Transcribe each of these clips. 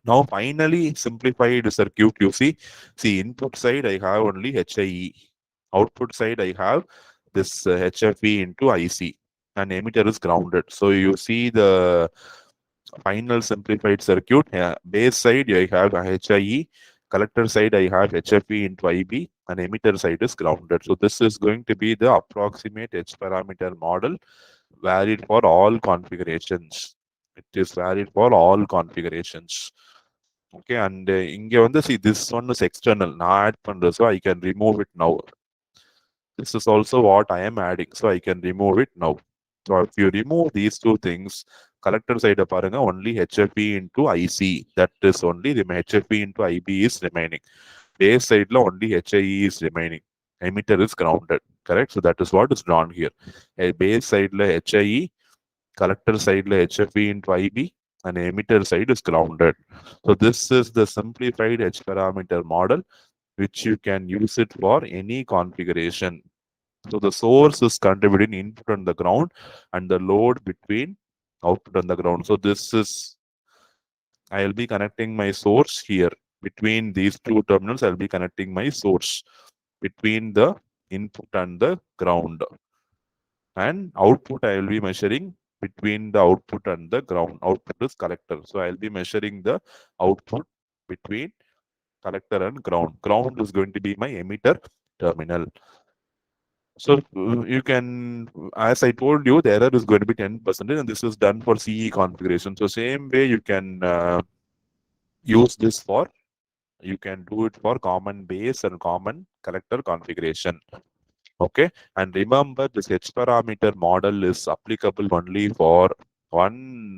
Now finally simplified circuit you see. See, input side I have only HIE. Output side I have this HFE into IC, and emitter is grounded. So you see the final simplified circuit. Base side I have HIE, collector side I have HFE into IB, and emitter side is grounded. So this is going to be the approximate H parameter model, valid for all configurations. It is valid for all configurations. Okay, and இங்க வந்து see this one is external. நான் add பண்றது, so I can remove it now. This is also what I am adding, so I can remove it now. So if you remove these two things, collector side பாருங்க, only HFE into IC, that is only the HFE into IB is remaining. Base side la only HIE is remaining. Emitter is grounded, correct? So that is what is drawn here. Base side la HIE, collector side la HFE into IB, and emitter side is grounded. So this is the simplified H parameter model, which you can use it for any configuration. So the source is contributing input on the ground, and the load between output and the ground. So this is, I will be connecting my source here. Between these two terminals, I'll be connecting my source between the input and the ground. And output I will be measuring between the output and the ground. Output is collector. So I'll be measuring the output between collector and ground. Ground is going to be my emitter terminal. So you can, as I told you, the error is going to be 10%, and this is done for CE configuration. So same way you can use this for, you can do it for common base and common collector configuration. Okay, and remember this H parameter model is applicable only for one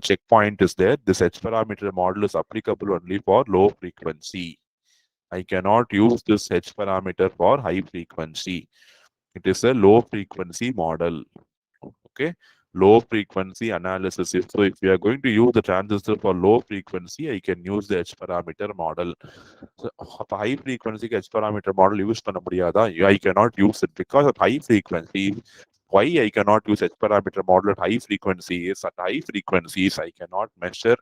checkpoint is there. This H parameter model is applicable only for low frequency. I cannot use this H parameter for high frequency. It is a low frequency model. Okay, low frequency analysis. So if you are going to use the transistor for low frequency, I can use the H parameter model. So high frequency H parameter model use பண்ண முடியாதா? I cannot use it because of high frequency. Why I cannot use H parameter model at high frequencies? At high frequencies, I cannot measure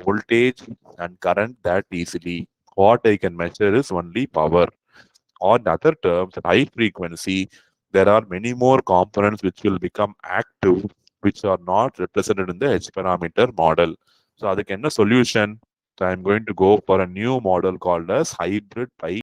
voltage and current that easily. What I can measure is only power. Or in other terms, at high frequency, there are many more components which will become active, which are not represented in the H parameter model. So, அதுக்கு என்ன solution? So, I'm going to go for a new model called as hybrid pi